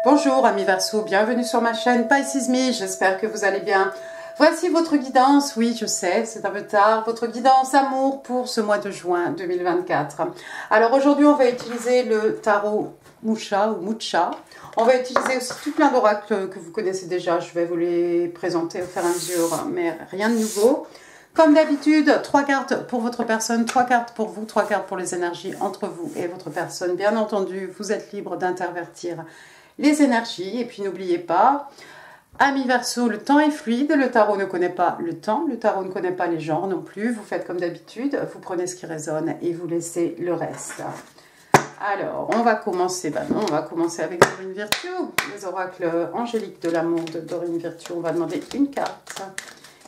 Bonjour amis Verseau, bienvenue sur ma chaîne Pisces Me, j'espère que vous allez bien. Voici votre guidance, oui je sais, c'est un peu tard, votre guidance amour pour ce mois de juin 2024. Alors aujourd'hui on va utiliser le tarot Mucha ou Mucha. On va utiliser aussi tout plein d'oracles que vous connaissez déjà, je vais vous les présenter au fur et à mesure, mais rien de nouveau. Comme d'habitude, 3 cartes pour votre personne, 3 cartes pour vous, 3 cartes pour les énergies entre vous et votre personne. Bien entendu, vous êtes libre d'intervertir les énergies. Et puis n'oubliez pas, amis Verseau, le temps est fluide, le tarot ne connaît pas le temps, le tarot ne connaît pas les genres non plus. Vous faites comme d'habitude, vous prenez ce qui résonne et vous laissez le reste. Alors, on va commencer, on va commencer avec Dorine Virtue, les oracles angéliques de l'amour de Dorine Virtue. On va demander une carte.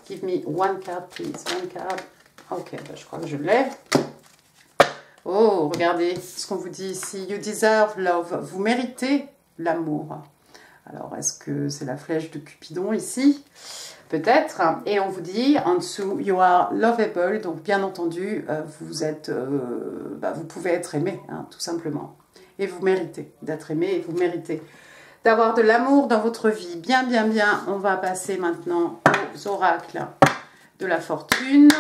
Give me one card, please. One card. Ok, je crois que je l'ai. Oh, regardez ce qu'on vous dit ici. You deserve love. Vous méritez l'amour. Alors, est-ce que c'est la flèche de Cupidon ici? Peut-être. Et on vous dit en dessous, you are lovable. Donc, bien entendu, vous êtes, vous pouvez être aimé, hein, tout simplement. Et vous méritez d'être aimé et vous méritez d'avoir de l'amour dans votre vie. Bien, bien, bien. On va passer maintenant aux oracles de la fortune.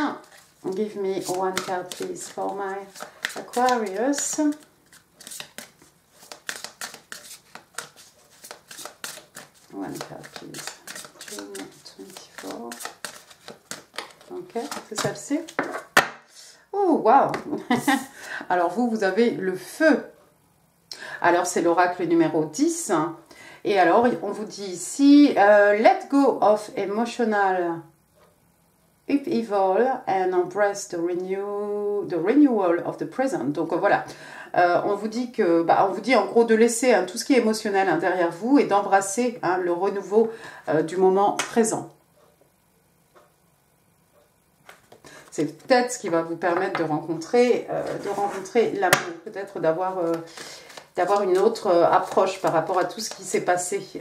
Give me one card, please, for my Aquarius. One card, please. June 24. Ok, c'est celle-ci. Oh, wow. Alors, vous avez le feu. Alors, c'est l'oracle numéro 10. Et alors, on vous dit ici, let go of emotional upheaval and embrace the renewal of the present. Donc voilà, on vous dit que, on vous dit en gros de laisser tout ce qui est émotionnel derrière vous et d'embrasser le renouveau du moment présent. C'est peut-être ce qui va vous permettre de rencontrer l'amour, peut-être d'avoir une autre approche par rapport à tout ce qui s'est passé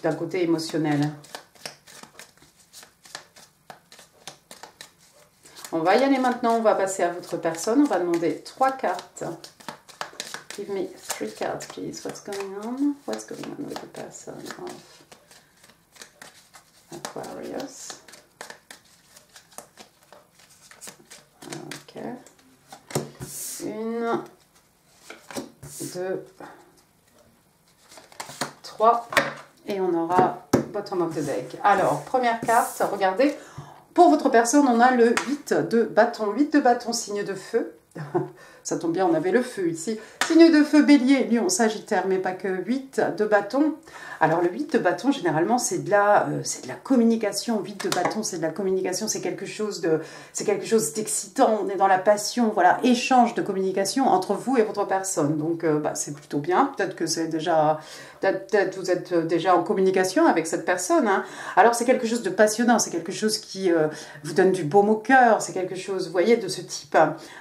d'un côté émotionnel. On va y aller maintenant, on va passer à votre personne, on va demander 3 cartes. Give me 3 cards, please. What's going on? What's going on with the person of Aquarius? Ok. 1, 2, 3 et on aura bottom of the deck. Alors, première carte, regardez, pour votre personne, on a le 8 de bâton. 8 de bâton, signe de feu. Ça tombe bien, on avait le feu ici. Signe de feu, bélier, lion, sagittaire, mais pas que 8 de bâton. Alors le 8 de bâton, généralement, c'est de la communication. 8 de bâton, c'est de la communication, c'est quelque chose d'excitant. On est dans la passion, voilà, échange de communication entre vous et votre personne. Donc c'est plutôt bien. Peut-être que c'est déjà, peut-être vous êtes déjà en communication avec cette personne. Hein. Alors c'est quelque chose de passionnant, c'est quelque chose qui vous donne du baume au cœur, c'est quelque chose, vous voyez, de ce type.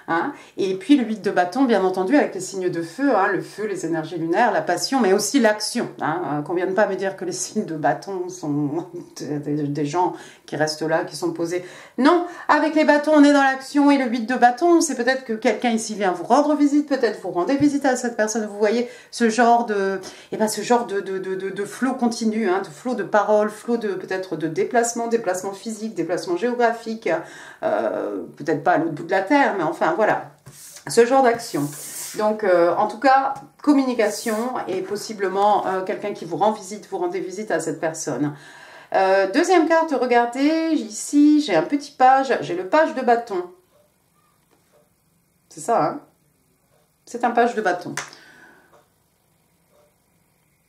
Hein. Et puis le 8 de bâton, bien entendu, avec les signes de feu, le feu, les énergies lunaires, la passion, mais aussi l'action. Qu'on vienne pas me dire que les signes de bâton sont des gens qui restent là, qui sont posés. Non, avec les bâtons, on est dans l'action et le 8 de bâton, c'est peut-être que quelqu'un ici vient vous rendre visite, peut-être vous rendez visite à cette personne. Vous voyez ce genre de flot continu, de flot de paroles, flot de peut-être de déplacement physique, déplacement géographique, peut-être pas à l'autre bout de la terre, mais enfin voilà, ce genre d'action. Donc, en tout cas, communication et possiblement quelqu'un qui vous rend visite, vous rendez visite à cette personne. Deuxième carte, regardez, ici, j'ai un petit page, j'ai le page de bâton. C'est ça, hein? C'est un page de bâton.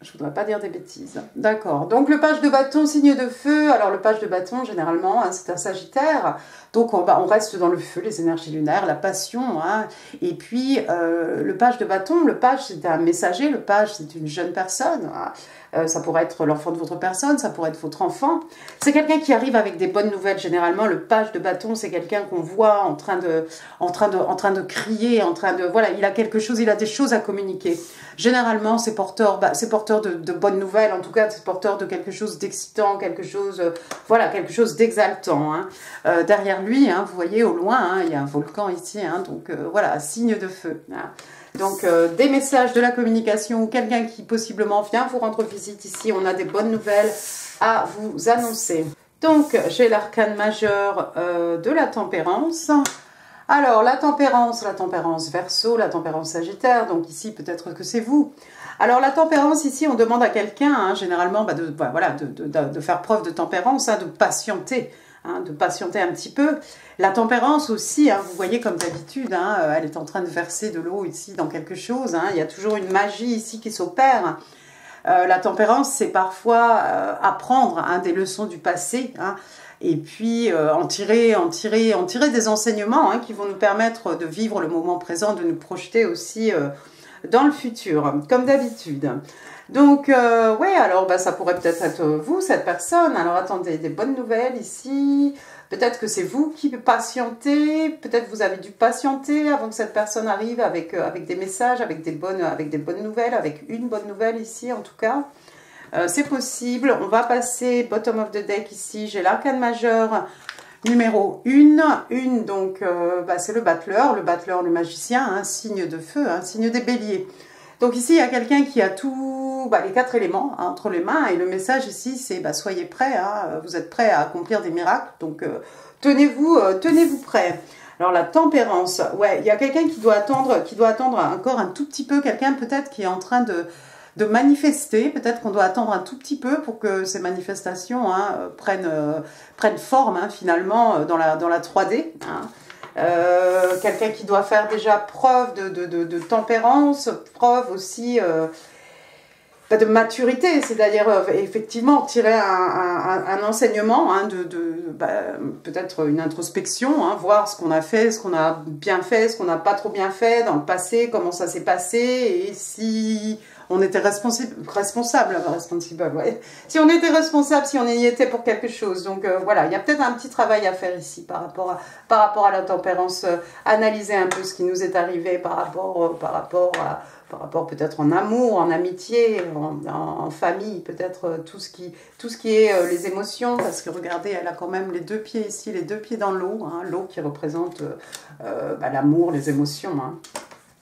Je ne voudrais pas dire des bêtises. D'accord. Donc, le page de bâton, signe de feu. Alors, le page de bâton, généralement, c'est un sagittaire. Donc, on reste dans le feu, les énergies lunaires, la passion. Hein. Et puis, le page de bâton, le page, c'est un messager. Le page, c'est une jeune personne. Hein. Ça pourrait être l'enfant de votre personne, ça pourrait être votre enfant. C'est quelqu'un qui arrive avec des bonnes nouvelles. Généralement, le page de bâton, c'est quelqu'un qu'on voit en train de crier, voilà, il a quelque chose, il a des choses à communiquer. Généralement, c'est porteur de bonnes nouvelles. En tout cas, c'est porteur de quelque chose d'excitant, quelque chose d'exaltant. Hein. Derrière lui, hein, vous voyez au loin, hein, il y a un volcan ici, hein, donc voilà, signe de feu. Hein. Donc, des messages, de la communication, quelqu'un qui possiblement vient vous rendre visite ici. On a des bonnes nouvelles à vous annoncer. Donc, j'ai l'arcane majeur de la tempérance. Alors, la tempérance Verseau, la tempérance Sagittaire. Donc ici, peut-être que c'est vous. Alors, la tempérance, ici, on demande à quelqu'un, hein, généralement, de faire preuve de tempérance, hein, de patienter. De patienter un petit peu. La tempérance aussi, hein, vous voyez comme d'habitude, hein, elle est en train de verser de l'eau ici dans quelque chose. Hein, il y a toujours une magie ici qui s'opère. La tempérance, c'est parfois apprendre hein, des leçons du passé, hein, et puis en tirer des enseignements hein, qui vont nous permettre de vivre le moment présent, de nous projeter aussi dans le futur, comme d'habitude. Donc, ouais, alors ça pourrait peut-être être vous, cette personne. Alors, attendez, des bonnes nouvelles ici. Peut-être que c'est vous qui patientez. Peut-être vous avez dû patienter avant que cette personne arrive avec des messages, avec des bonnes nouvelles, avec une bonne nouvelle ici, en tout cas. C'est possible. On va passer bottom of the deck ici. J'ai l'arcane majeur numéro 1. Donc, c'est le battleur, le magicien, hein, signe de feu, hein, signe des béliers. Donc ici, il y a quelqu'un qui a tous les 4 éléments hein, entre les mains. Et le message ici, c'est soyez prêts. Hein, vous êtes prêts à accomplir des miracles. Donc tenez-vous prêts. Alors la tempérance, ouais, il y a quelqu'un qui doit attendre encore un tout petit peu. Quelqu'un peut-être qui est en train de manifester. Peut-être qu'on doit attendre un tout petit peu pour que ces manifestations hein, prennent forme hein, finalement dans la 3D. Hein. Quelqu'un qui doit faire déjà preuve de tempérance, preuve aussi de maturité, c'est-à-dire effectivement tirer un enseignement, hein, peut-être une introspection, hein, voir ce qu'on a fait, ce qu'on a bien fait, ce qu'on n'a pas trop bien fait dans le passé, comment ça s'est passé, et si on était responsable, ouais. Si on était responsable, si on y était pour quelque chose. Donc voilà, il y a peut-être un petit travail à faire ici par rapport à la tempérance, analyser un peu ce qui nous est arrivé par rapport peut-être en amour, en amitié, en famille, peut-être tout ce qui est les émotions, parce que regardez, elle a quand même les 2 pieds ici, les 2 pieds dans l'eau, hein, l'eau qui représente l'amour, les émotions. Hein.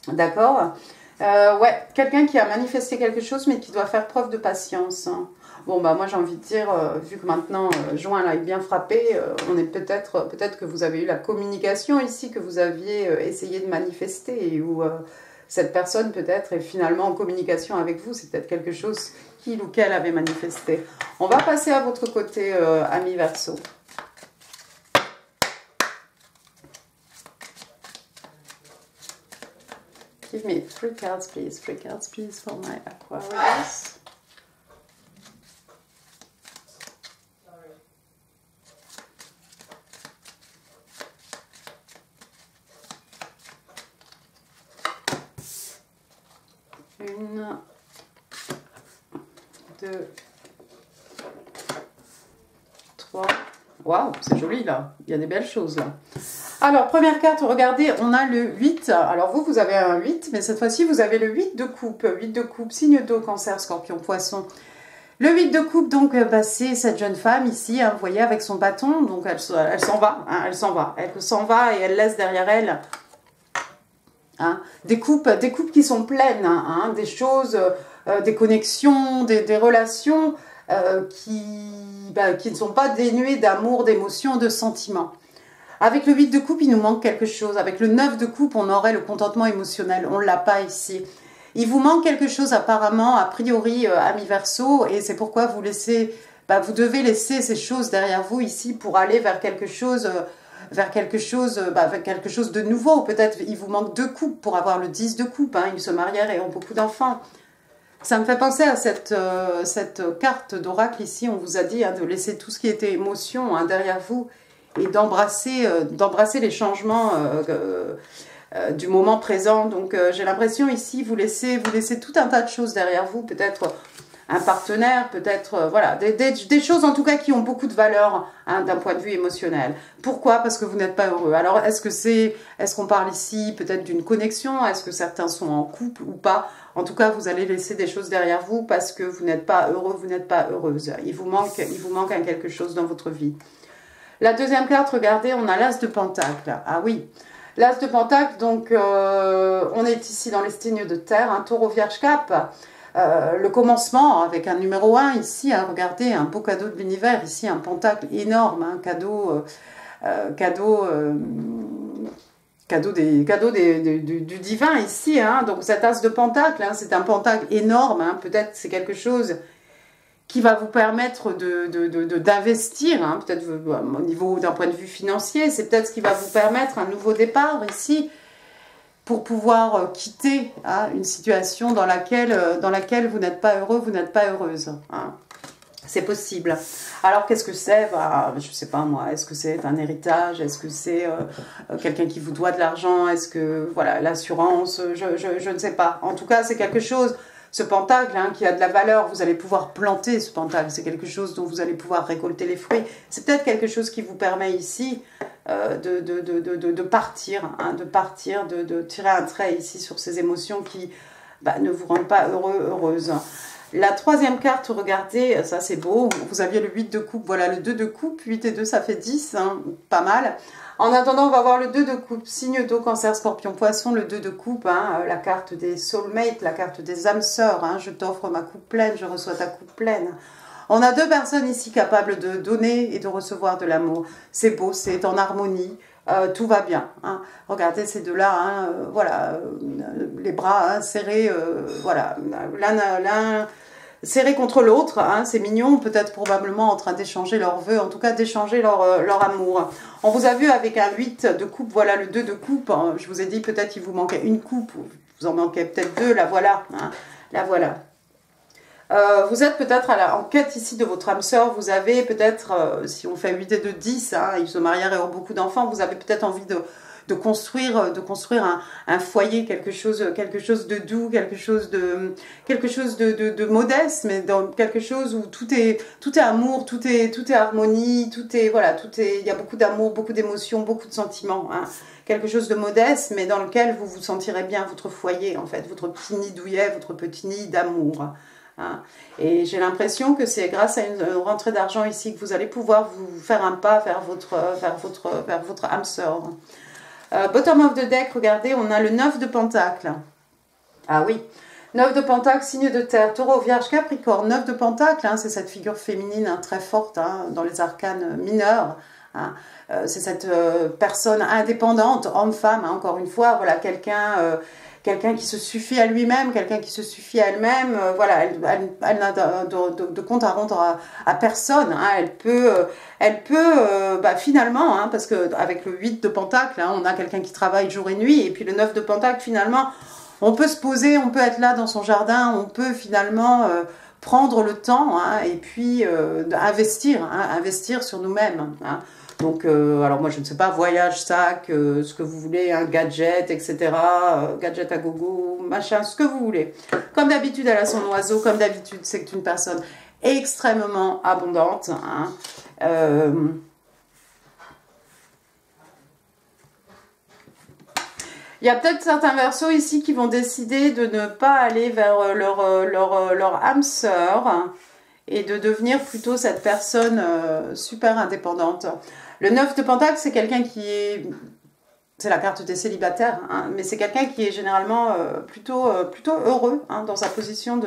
D'accord. Ouais, quelqu'un qui a manifesté quelque chose, mais qui doit faire preuve de patience. Hein. Bon, moi j'ai envie de dire, vu que maintenant juin là est bien frappé, on est peut-être que vous avez eu la communication ici, que vous aviez essayé de manifester, et où cette personne peut-être est finalement en communication avec vous, c'est peut-être quelque chose qu'il ou qu'elle avait manifesté. On va passer à votre côté, ami Verseau. Give me 3 cards, please. 3 cards, please, for my Aquarius. Une, 2, 3. Waouh, c'est joli là. Il y a des belles choses là. Alors, première carte, regardez, on a le 8. Alors, vous avez un 8, mais cette fois-ci, vous avez le 8 de coupe. 8 de coupe, signe d'eau, cancer, scorpion, poisson. Le 8 de coupe, donc, c'est cette jeune femme ici, hein, vous voyez, avec son bâton. Donc, elle s'en va, hein, elle s'en va. Elle s'en va et elle laisse derrière elle hein, des coupes qui sont pleines, hein, des choses, des connexions, des relations qui ne sont pas dénuées d'amour, d'émotion, de sentiments. Avec le 8 de coupe, il nous manque quelque chose. Avec le 9 de coupe, on aurait le contentement émotionnel. On ne l'a pas ici. Il vous manque quelque chose apparemment, a priori, ami Verseau, et c'est pourquoi vous devez laisser ces choses derrière vous ici pour aller vers quelque chose, vers quelque chose de nouveau. Peut-être il vous manque 2 coupes pour avoir le 10 de coupe. Hein. Ils se marièrent et ont beaucoup d'enfants. Ça me fait penser à cette carte d'oracle ici. On vous a dit hein, de laisser tout ce qui était émotion hein, derrière vous et d'embrasser les changements du moment présent. Donc j'ai l'impression ici, vous laissez tout un tas de choses derrière vous, peut-être un partenaire, peut-être voilà, des choses en tout cas qui ont beaucoup de valeur hein, d'un point de vue émotionnel. Pourquoi? Parce que vous n'êtes pas heureux. Alors est-ce qu'on parle ici peut-être d'une connexion? Est-ce que certains sont en couple ou pas? En tout cas, vous allez laisser des choses derrière vous parce que vous n'êtes pas heureux, vous n'êtes pas heureuse. Il vous manque quelque chose dans votre vie. La deuxième carte, regardez, on a l'As de Pentacle. Ah oui, L'As de Pentacle, donc on est ici dans les signes de terre, un taureau vierge cap. Le commencement avec un numéro 1 ici, hein, regardez, un beau cadeau de l'univers, ici un pentacle énorme, un cadeau, du divin ici, hein. Donc cet as de pentacle, hein, c'est un pentacle énorme, hein. Peut-être c'est quelque chose qui va vous permettre d'investir, hein, peut-être au niveau d'un point de vue financier, c'est peut-être ce qui va vous permettre un nouveau départ ici, pour pouvoir quitter, hein, une situation dans laquelle vous n'êtes pas heureux, vous n'êtes pas heureuse. Hein. C'est possible. Alors, qu'est-ce que c'est? Bah, je ne sais pas moi. Est-ce que c'est un héritage? Est-ce que c'est quelqu'un qui vous doit de l'argent? Est-ce que, voilà, l'assurance? Je ne sais pas. En tout cas, c'est quelque chose, ce pentacle, hein, qui a de la valeur. Vous allez pouvoir planter ce pentacle. C'est quelque chose dont vous allez pouvoir récolter les fruits. C'est peut-être quelque chose qui vous permet ici de partir, hein, de tirer un trait ici sur ces émotions qui ne vous rendent pas heureux, heureuse. La troisième carte, regardez, ça c'est beau, vous aviez le 8 de coupe, voilà le 2 de coupe, 8 et 2 ça fait 10, hein, pas mal. En attendant, on va voir le 2 de coupe, signe d'eau, cancer, scorpion, poisson, le 2 de coupe, hein, la carte des soulmates, la carte des âmes sœurs, hein, je t'offre ma coupe pleine, je reçois ta coupe pleine. On a deux personnes ici capables de donner et de recevoir de l'amour. C'est beau, c'est en harmonie, tout va bien. Hein. Regardez ces deux-là, hein, voilà, les bras hein, serrés, voilà, l'un serré contre l'autre, hein, c'est mignon, peut-être probablement en train d'échanger leurs vœux, en tout cas d'échanger leur amour. On vous a vu avec un 8 de coupe, voilà le 2 de coupe, hein, je vous ai dit peut-être qu'il vous manquait une coupe, vous en manquez peut-être deux, la voilà, hein, la voilà. Vous êtes peut-être en quête ici de votre âme sœur, vous avez peut-être, si on fait 8 et 2, 10, hein, ils se marièrent et ont beaucoup d'enfants, vous avez peut-être envie de construire un foyer, quelque chose de doux, quelque chose de modeste, mais dans quelque chose où tout est amour, tout est harmonie, il y a beaucoup d'amour, beaucoup d'émotions, beaucoup de sentiments, hein. Quelque chose de modeste, mais dans lequel vous vous sentirez bien, votre foyer en fait, votre petit nid douillet, votre petit nid d'amour. Hein. Et j'ai l'impression que c'est grâce à une rentrée d'argent ici que vous allez pouvoir vous faire un pas vers votre âme sœur. Bottom of the deck, regardez, on a le 9 de pentacle. Ah oui, 9 de pentacle, signe de terre, taureau, vierge, capricorne. 9 de pentacle, hein, c'est cette figure féminine hein, très forte hein, dans les arcanes mineurs. Hein. C'est cette personne indépendante, homme-femme, hein, encore une fois, voilà, quelqu'un qui se suffit à lui-même, quelqu'un qui se suffit à elle-même, voilà, elle n'a de compte à rendre à personne, hein, elle peut finalement, hein, parce qu'avec le 8 de pentacle, hein, on a quelqu'un qui travaille jour et nuit, et puis le 9 de pentacle, finalement, on peut se poser, on peut être là dans son jardin, on peut finalement prendre le temps, hein, et puis investir sur nous-mêmes, hein. Donc, alors moi je ne sais pas, voyage, sac, ce que vous voulez, un gadget, etc. Gadget à gogo, machin, ce que vous voulez. Comme d'habitude, elle a son oiseau, comme d'habitude, c'est une personne extrêmement abondante. Hein. Il y a peut-être certains versos ici qui vont décider de ne pas aller vers leur âme sœur et de devenir plutôt cette personne super indépendante. Le 9 de pentacle, c'est quelqu'un qui est... C'est la carte des célibataires, hein, mais c'est quelqu'un qui est généralement plutôt heureux hein, dans sa position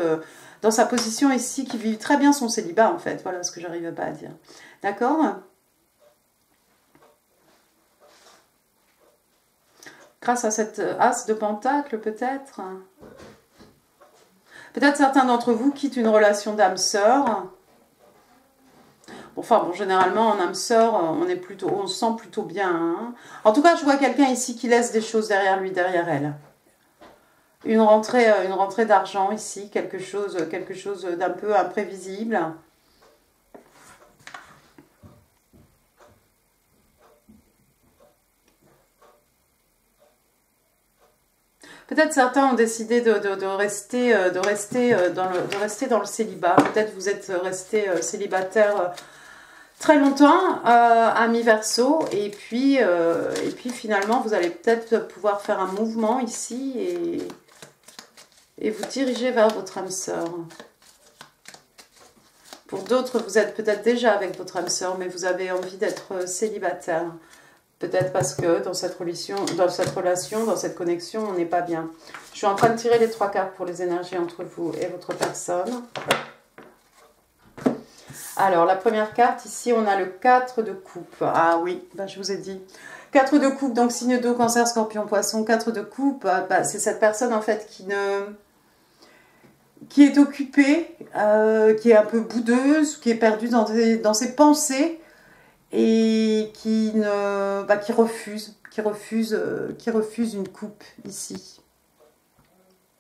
ici, qui vit très bien son célibat en fait. Voilà ce que j'arrivais pas à dire. D'accord ? Grâce à cette as de pentacle peut-être. Peut-être certains d'entre vous quittent une relation d'âme sœur. Enfin bon, généralement en âme sœur, on se sent plutôt bien. Hein. En tout cas, je vois quelqu'un ici qui laisse des choses derrière lui, derrière elle. Une rentrée d'argent ici, quelque chose d'un peu imprévisible. Peut-être certains ont décidé de rester dans le célibat. Peut-être vous êtes resté célibataire très longtemps, ami Verseau, et puis finalement vous allez peut-être pouvoir faire un mouvement ici et vous diriger vers votre âme sœur. Pour d'autres, vous êtes peut-être déjà avec votre âme sœur, mais vous avez envie d'être célibataire. Peut-être parce que dans cette relation, dans cette connexion, on n'est pas bien. Je suis en train de tirer les 3 cartes pour les énergies entre vous et votre personne. Alors, la première carte, ici, on a le 4 de coupe. Ah oui, bah, je vous ai dit. 4 de coupe, donc signe d'eau, cancer, scorpion, poisson. 4 de coupe, bah, c'est cette personne, en fait, qui est occupée, qui est un peu boudeuse, qui est perdue dans ses pensées et qui refuse une coupe ici.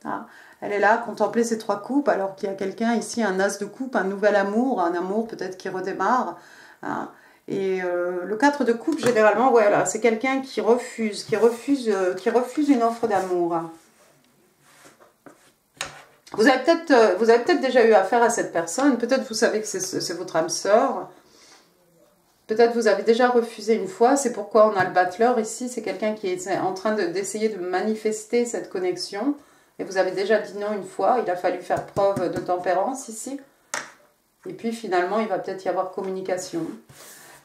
Ah, elle est là à contempler ces 3 coupes, alors qu'il y a quelqu'un ici, un as de coupe, un nouvel amour, un amour peut-être qui redémarre. Hein. Et le 4 de coupe, généralement, voilà, c'est quelqu'un qui refuse une offre d'amour. Vous avez peut-être déjà eu affaire à cette personne, peut-être vous savez que c'est votre âme sœur, peut-être vous avez déjà refusé une fois, c'est pourquoi on a le battleur ici, c'est quelqu'un qui est en train d'essayer de manifester cette connexion, et vous avez déjà dit non une fois, il a fallu faire preuve de tempérance ici, et puis finalement il va peut-être y avoir communication.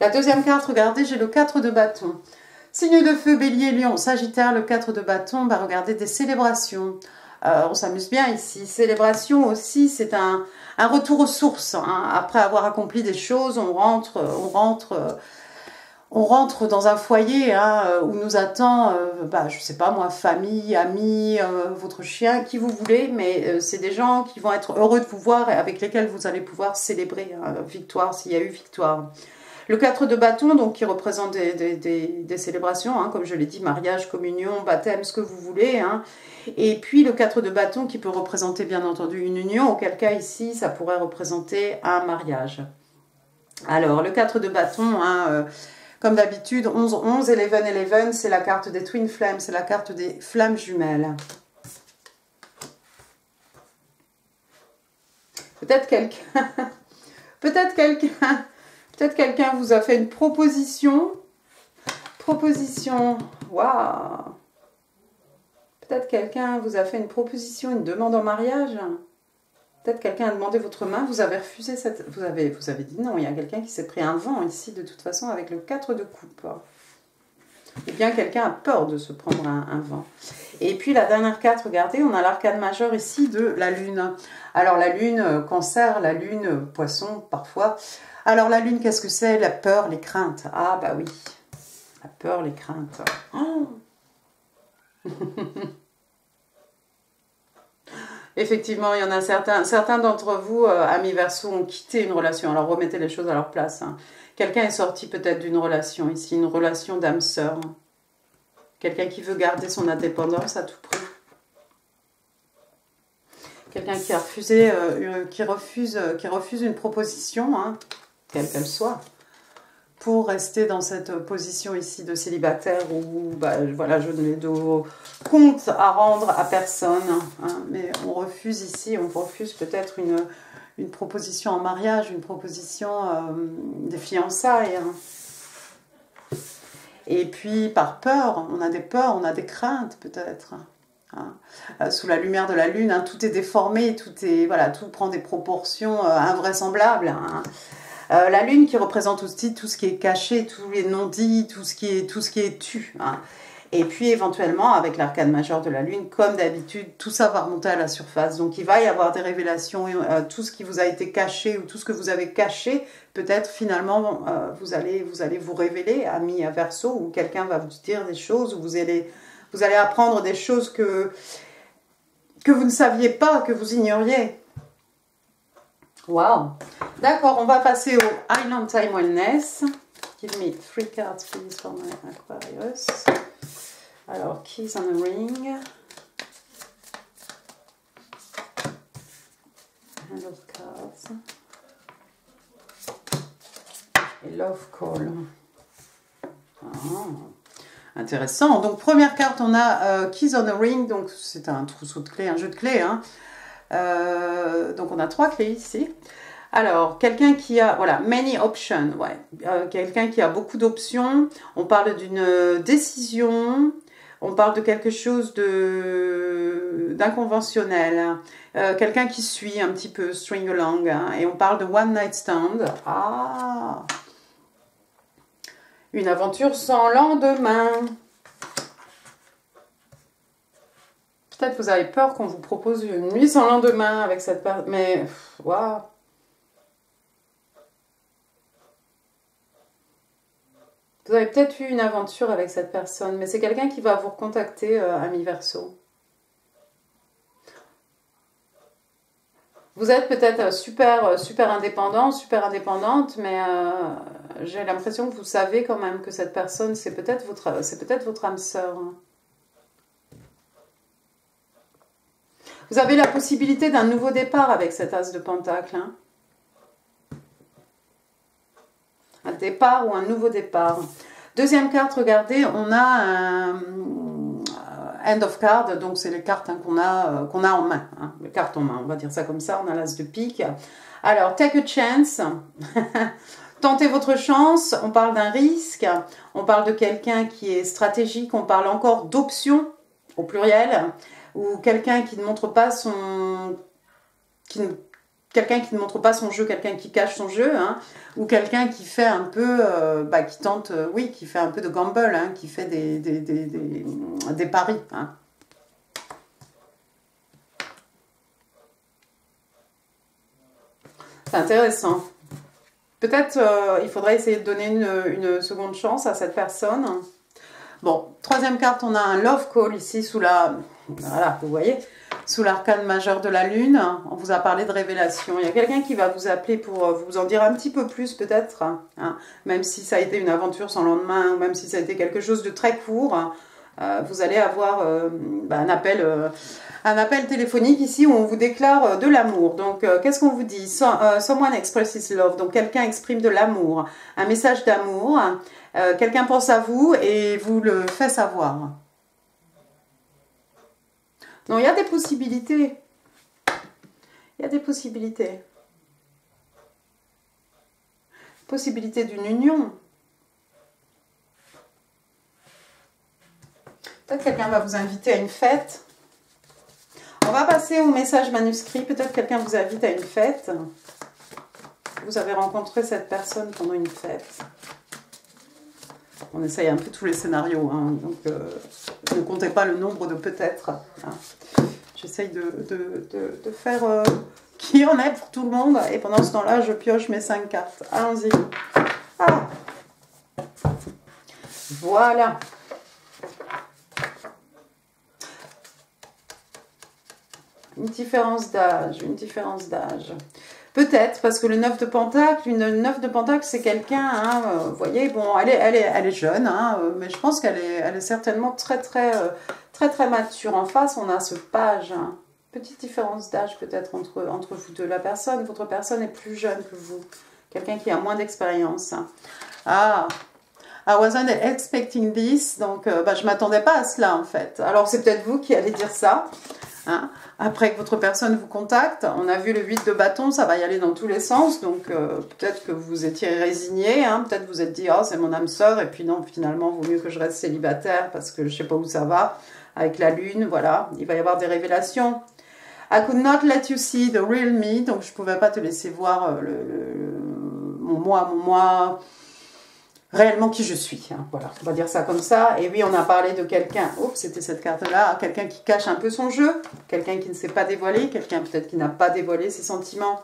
La deuxième carte, regardez, j'ai le 4 de bâton. Signe de feu, bélier, lion, sagittaire, le 4 de bâton, bah regardez, des célébrations. On s'amuse bien ici. Célébration aussi, c'est un retour aux sources. Hein. Après avoir accompli des choses, on rentre dans un foyer hein, où nous attend, je sais pas moi, famille, amis, votre chien, qui vous voulez, mais c'est des gens qui vont être heureux de vous voir et avec lesquels vous allez pouvoir célébrer hein, victoire, s'il y a eu victoire. Le 4 de bâton, donc qui représente des célébrations, hein, comme je l'ai dit, mariage, communion, baptême, ce que vous voulez. Hein. Et puis le 4 de bâton qui peut représenter bien entendu une union, auquel cas ici, ça pourrait représenter un mariage. Alors, le 4 de bâton, hein, comme d'habitude, 11-11, 11-11, c'est la carte des Twin Flames, c'est la carte des flammes jumelles. Peut-être quelqu'un vous a fait une proposition. Waouh! Peut-être quelqu'un vous a fait une proposition, une demande en mariage. Peut-être quelqu'un a demandé votre main, vous avez refusé cette... Vous avez dit non, il y a quelqu'un qui s'est pris un vent ici, de toute façon, avec le 4 de coupe. Ou bien quelqu'un a peur de se prendre un vent. Et puis la dernière carte, regardez, on a l'arcane majeur ici de la lune. Alors la lune, cancer, la lune, poisson, parfois... Alors la lune, qu'est-ce que c'est? La peur, les craintes. Ah bah oui, la peur, les craintes. Oh. Effectivement, il y en a certains d'entre vous, amis Verseau, ont quitté une relation. Alors remettez les choses à leur place. Hein. Quelqu'un est sorti peut-être d'une relation ici, une relation d'âme sœur. Quelqu'un qui veut garder son indépendance à tout prix. Quelqu'un qui a refusé, qui refuse une proposition, hein, quelle qu'elle soit, pour rester dans cette position ici de célibataire où voilà, je n'ai de compte à rendre à personne. Hein, mais on refuse ici, on refuse peut-être une proposition en mariage, une proposition des fiançailles. Hein. Et puis par peur, on a des peurs, on a des craintes peut-être. Hein. Sous la lumière de la lune, hein, tout est déformé, tout prend des proportions invraisemblables. Hein. La lune qui représente aussi tout ce qui est caché, tous les non-dits, tout ce qui est tu. Hein. Et puis éventuellement, avec l'arcane majeur de la lune, comme d'habitude, tout ça va remonter à la surface. Donc il va y avoir des révélations, tout ce qui vous a été caché ou tout ce que vous avez caché, peut-être finalement vous allez vous révéler, amis à Verseau, ou quelqu'un va vous dire des choses, ou vous allez apprendre des choses que vous ne saviez pas, que vous ignoriez. Wow. D'accord, on va passer au Island Time Wellness. Give me 3 cards, please, for my Aquarius. Alors, Keys on the Ring. Hand of Cards. Et Love Call. Ah. Intéressant. Donc, première carte, on a Keys on the Ring. Donc, c'est un trousseau de clés, un jeu de clés. Hein. Donc, on a 3 clés ici. Alors, quelqu'un qui a, voilà, many options, ouais. Quelqu'un qui a beaucoup d'options. On parle d'une décision. On parle de quelque chose d'inconventionnel. Quelqu'un qui suit un petit peu, string along. Hein, et on parle de one night stand. Ah! Une aventure sans lendemain. Peut-être vous avez peur qu'on vous propose une nuit sans lendemain avec cette personne. Mais, waouh. Vous avez peut-être eu une aventure avec cette personne, mais c'est quelqu'un qui va vous recontacter, ami Verseau. Vous êtes peut-être super indépendant, super indépendante, mais j'ai l'impression que vous savez quand même que cette personne, c'est peut-être votre âme sœur. Vous avez la possibilité d'un nouveau départ avec cet as de pentacle. Hein. Un départ ou un nouveau départ. Deuxième carte, regardez, on a un end of card, donc c'est les cartes hein, qu'on a en main. Hein, les cartes en main, on va dire ça comme ça, on a l'as de pique. Alors, take a chance. Tentez votre chance, on parle d'un risque, on parle de quelqu'un qui est stratégique, on parle encore d'options au pluriel, ou quelqu'un qui ne montre pas son... Quelqu'un qui ne montre pas son jeu, quelqu'un qui cache son jeu, hein, ou quelqu'un qui fait un peu, qui tente, oui, qui fait un peu de gamble, hein, qui fait des paris. Hein. C'est intéressant. Peut-être il faudrait essayer de donner une seconde chance à cette personne. Bon, troisième carte, on a un love call ici sous la... Voilà, vous voyez, sous l'arcane majeur de la lune. On vous a parlé de révélation. Il y a quelqu'un qui va vous appeler pour vous en dire un petit peu plus peut-être. Hein, même si ça a été une aventure sans lendemain, ou même si ça a été quelque chose de très court. Vous allez avoir un appel téléphonique ici où on vous déclare de l'amour. Donc, qu'est-ce qu'on vous dit? Someone expresses love. Donc, quelqu'un exprime de l'amour. Un message d'amour. Quelqu'un pense à vous et vous le fait savoir. Non, il y a des possibilités. Il y a des possibilités. Possibilité d'une union. Peut-être quelqu'un va vous inviter à une fête. On va passer au message manuscrit. Peut-être quelqu'un vous invite à une fête. Vous avez rencontré cette personne pendant une fête. On essaye un peu tous les scénarios. Hein, donc, ne comptez pas le nombre de peut-être. Hein. J'essaye de faire qui en est pour tout le monde. Et pendant ce temps-là, je pioche mes 5 cartes. Allons-y. Ah. Voilà. Une différence d'âge, Peut-être, parce que le 9 de Pentacle, une 9 de Pentacle, c'est quelqu'un, hein, vous voyez, bon, elle est jeune, hein, mais je pense qu'elle est certainement très mature. En face, on a ce page, hein. Petite différence d'âge peut-être entre vous deux. Votre personne est plus jeune que vous, quelqu'un qui a moins d'expérience. Ah, I wasn't expecting this, donc je m'attendais pas à cela en fait. Alors c'est peut-être vous qui allez dire ça. Hein. Après que votre personne vous contacte, on a vu le 8 de bâton, ça va y aller dans tous les sens, donc peut-être que vous étiez résigné, hein, peut-être vous êtes dit « Oh, c'est mon âme sœur » et puis non, finalement, vaut mieux que je reste célibataire parce que je sais pas où ça va, avec la lune, voilà, il va y avoir des révélations. « I could not let you see the real me », donc je pouvais pas te laisser voir mon moi, réellement qui je suis, hein, voilà, on va dire ça comme ça. Et oui, on a parlé de quelqu'un, oups, c'était cette carte-là, quelqu'un qui cache un peu son jeu, quelqu'un qui ne s'est pas dévoilé, quelqu'un peut-être qui n'a pas dévoilé ses sentiments.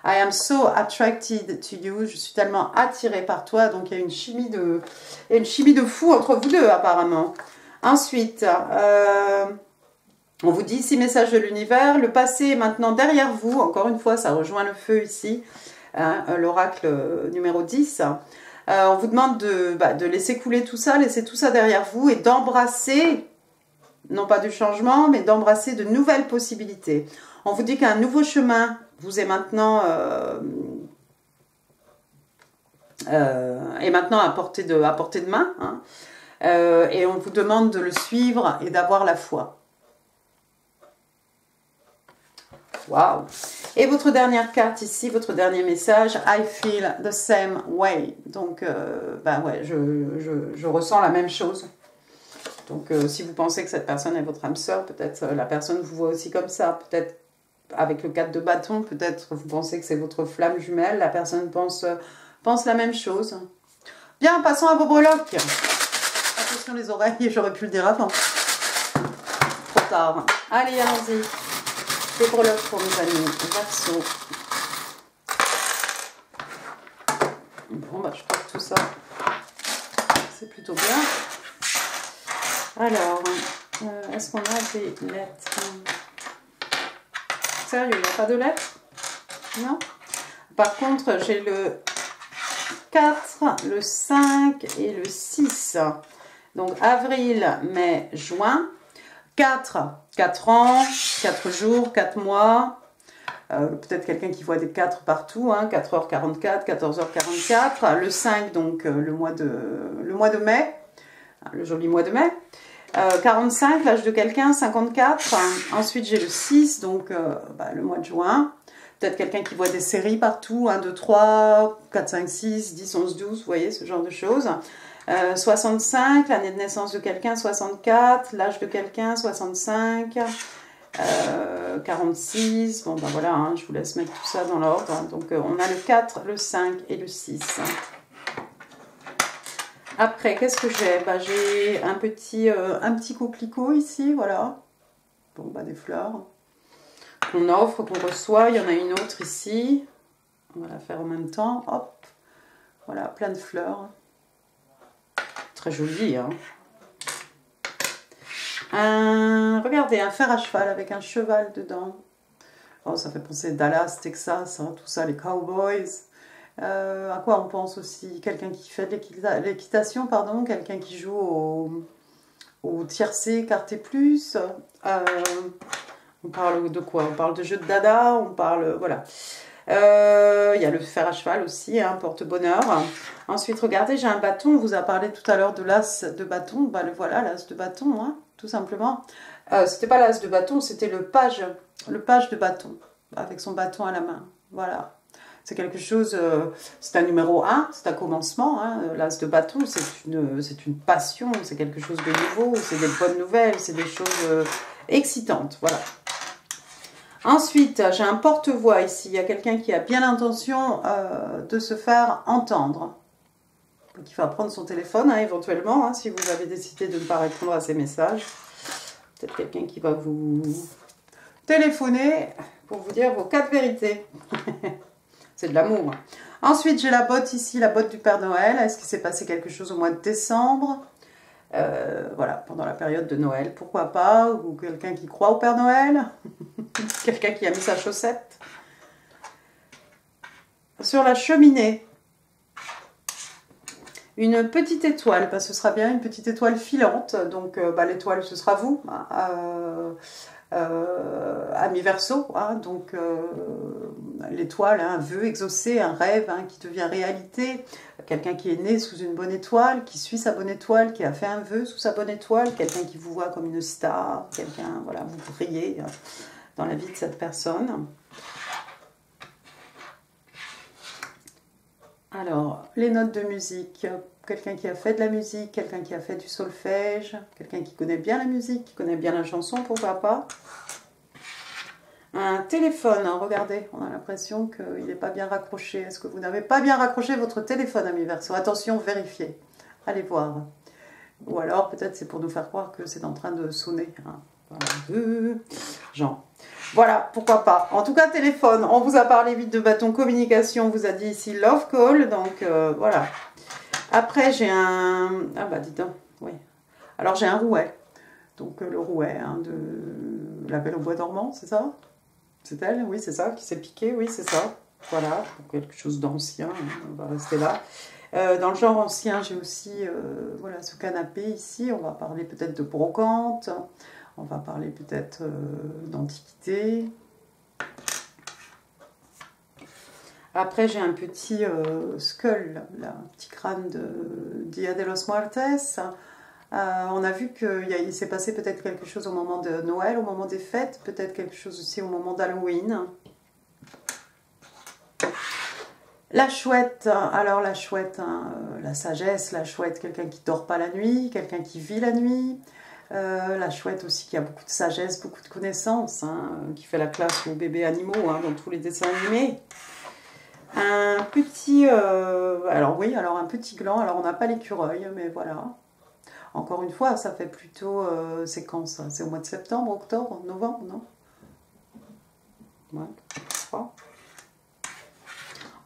I am so attracted to you, je suis tellement attirée par toi, donc il y a une chimie de fou entre vous deux apparemment. Ensuite, on vous dit 6 messages de l'univers, le passé est maintenant derrière vous, encore une fois, ça rejoint le feu ici, hein, l'oracle numéro 10. On vous demande de laisser couler tout ça, laisser tout ça derrière vous et d'embrasser, non pas du changement, mais d'embrasser de nouvelles possibilités. On vous dit qu'un nouveau chemin vous est maintenant, à portée de main. Hein, et on vous demande de le suivre et d'avoir la foi. Waouh! Et votre dernière carte ici, votre dernier message, I feel the same way. Donc, ouais, je ressens la même chose. Donc, si vous pensez que cette personne est votre âme sœur, peut-être la personne vous voit aussi comme ça. Peut-être avec le 4 de bâton, peut-être vous pensez que c'est votre flamme jumelle. La personne pense la même chose. Bien, passons à vos breloques. Attention les oreilles, j'aurais pu le dire avant. Trop tard. Allez, allons-y. Les breloques pour mes amis Verseau. Bon, bah, je crois que tout ça, c'est plutôt bien. Alors, est-ce qu'on a des lettres? Sérieux, il n'y a pas de lettres? Non? Par contre, j'ai le 4, le 5 et le 6. Donc, avril, mai, juin. 4, 4 ans, 4 jours, 4 mois. Peut-être quelqu'un qui voit des 4 partout, hein, 4h44, 14h44. Le 5, donc le mois de mai, le joli mois de mai. 45, l'âge de quelqu'un, 54. Ensuite, j'ai le 6, donc le mois de juin. Peut-être quelqu'un qui voit des séries partout, 1, 2, 3, 4, 5, 6, 10, 11, 12, vous voyez, ce genre de choses. 65, l'année de naissance de quelqu'un, 64, l'âge de quelqu'un, 65. 46, bon ben voilà, hein, je vous laisse mettre tout ça dans l'ordre. Donc on a le 4, le 5 et le 6. Après, qu'est-ce que j'ai? Bah, j'ai un petit coquelicot ici, voilà. Bon, bah, des fleurs qu'on offre, qu'on reçoit. Il y en a une autre ici. On va la faire en même temps. Hop, voilà, plein de fleurs. Très joli, hein. Regardez, un fer à cheval avec un cheval dedans. Oh, ça fait penser Dallas, Texas, hein, tout ça, les cowboys. À quoi on pense aussi? Quelqu'un qui fait de l'équitation, pardon, quelqu'un qui joue au tiercé, quarté plus. On parle de quoi? On parle de jeu de dada, on parle... Voilà. Il y a le fer à cheval aussi, hein, porte-bonheur. Ensuite, regardez, j'ai un bâton. On vous a parlé tout à l'heure de l'as de bâton. Bah, le voilà, l'as de bâton, hein, tout simplement. C'était pas l'as de bâton, c'était le page de bâton, avec son bâton à la main. Voilà. C'est quelque chose, c'est un numéro 1, c'est un commencement. Hein, l'as de bâton, c'est une passion, c'est quelque chose de nouveau, c'est des bonnes nouvelles, c'est des choses excitantes. Voilà. Ensuite, j'ai un porte-voix ici. Il y a quelqu'un qui a bien l'intention de se faire entendre. Donc, il va prendre son téléphone, hein, éventuellement, hein, si vous avez décidé de ne pas répondre à ces messages. Peut-être quelqu'un qui va vous téléphoner pour vous dire vos 4 vérités. C'est de l'amour. Ensuite, j'ai la botte ici, la botte du Père Noël. Est-ce qu'il s'est passé quelque chose au mois de décembre? Voilà, pendant la période de Noël, pourquoi pas? Ou quelqu'un qui croit au Père Noël? Quelqu'un qui a mis sa chaussette? Sur la cheminée, une petite étoile, ce sera bien une petite étoile filante. Donc, l'étoile, ce sera vous. Ami Verseau, hein, donc l'étoile, un vœu exaucé, un rêve, hein, qui devient réalité, quelqu'un qui est né sous une bonne étoile, qui suit sa bonne étoile, qui a fait un vœu sous sa bonne étoile, quelqu'un qui vous voit comme une star, quelqu'un, voilà, vous brillez dans la vie de cette personne. Alors, les notes de musique, quelqu'un qui a fait de la musique, quelqu'un qui a fait du solfège, quelqu'un qui connaît bien la musique, qui connaît bien la chanson, pourquoi pas. Un téléphone, hein, regardez, on a l'impression qu'il n'est pas bien raccroché. Est-ce que vous n'avez pas bien raccroché votre téléphone, ami Verseau? Attention, vérifiez. Allez voir. Ou alors, peut-être c'est pour nous faire croire que c'est en train de sonner. Hein. Voilà. Genre. Voilà, pourquoi pas. En tout cas, téléphone. On vous a parlé vite de bâton communication. On vous a dit ici Love Call. Donc, voilà. Après, j'ai un... Ah bah, dis donc. Oui. Alors, j'ai un rouet. Donc, le rouet, hein, de La Belle au Bois dormant, c'est ça? C'est elle? Oui, c'est ça. Qui s'est piqué? Oui, c'est ça. Voilà. Quelque chose d'ancien. Hein. On va rester là. Dans le genre ancien, j'ai aussi voilà, ce canapé ici. On va parler peut-être de brocante. On va parler peut-être d'antiquité. Après, j'ai un petit skull, là, un petit crâne de Dia de los Muertes. On a vu qu'il s'est passé peut-être quelque chose au moment de Noël, au moment des fêtes, peut-être quelque chose aussi au moment d'Halloween. La chouette, alors la chouette, hein, la sagesse, la chouette, quelqu'un qui ne dort pas la nuit, quelqu'un qui vit la nuit. La chouette aussi qui a beaucoup de sagesse, beaucoup de connaissances, hein, qui fait la classe aux bébés animaux, hein, dans tous les dessins animés. un petit... alors oui, alors un petit gland. Alors on n'a pas l'écureuil, mais voilà. Encore une fois, ça fait plutôt... c'est quand ça? C'est au mois de septembre, octobre, novembre, non? Ouais, je crois.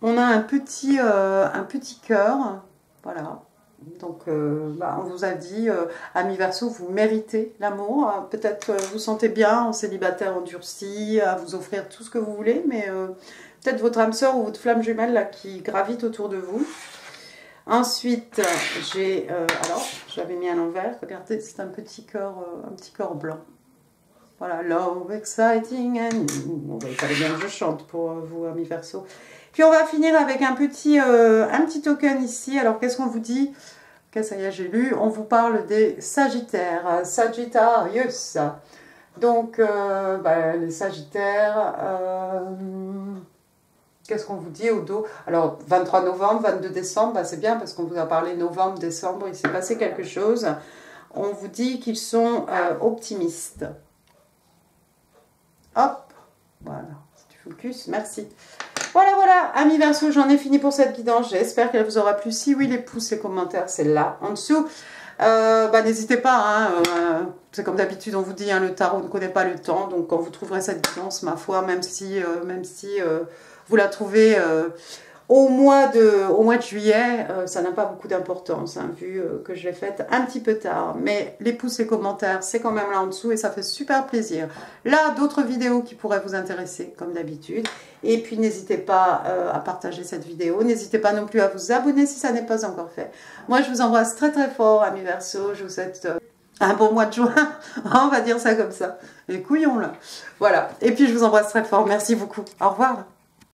On a un petit cœur. Voilà. Donc, on vous a dit, amis Verseau, vous méritez l'amour. Peut-être vous sentez bien en célibataire endurci, à vous offrir tout ce que vous voulez, mais peut-être votre âme sœur ou votre flamme jumelle là, qui gravite autour de vous. Ensuite, j'ai... alors, j'avais mis à l'envers. Regardez, c'est un petit cœur blanc. Voilà, love, exciting, and... Bon, il fallait bien que je chante pour vous, amis Verseau. Puis on va finir avec un petit token ici. Alors qu'est-ce qu'on vous dit? Ok, ça y est, j'ai lu. On vous parle des Sagittaires, Sagittarius. Donc, les Sagittaires, qu'est-ce qu'on vous dit au dos? Alors, 23 novembre, 22 décembre, c'est bien parce qu'on vous a parlé novembre, décembre, il s'est passé quelque chose. On vous dit qu'ils sont optimistes. Hop, voilà, si tu focus, merci. Voilà, voilà, amis Verseau, j'en ai fini pour cette guidance. J'espère qu'elle vous aura plu. Si oui, les pouces, les commentaires, c'est là, en dessous. N'hésitez pas, hein, c'est comme d'habitude, on vous dit, hein, le tarot ne connaît pas le temps. Donc, quand vous trouverez cette guidance, ma foi, même si vous la trouvez au mois de juillet, ça n'a pas beaucoup d'importance, hein, vu que je l'ai faite un petit peu tard. Mais les pouces, les commentaires, c'est quand même là en dessous et ça fait super plaisir. Là, d'autres vidéos qui pourraient vous intéresser, comme d'habitude. Et puis, n'hésitez pas à partager cette vidéo. N'hésitez pas non plus à vous abonner si ça n'est pas encore fait. Moi, je vous embrasse très très fort, amis Verseau. Je vous souhaite un bon mois de juin. On va dire ça comme ça. Les couillons, là. Voilà. Et puis, je vous embrasse très fort. Merci beaucoup. Au revoir.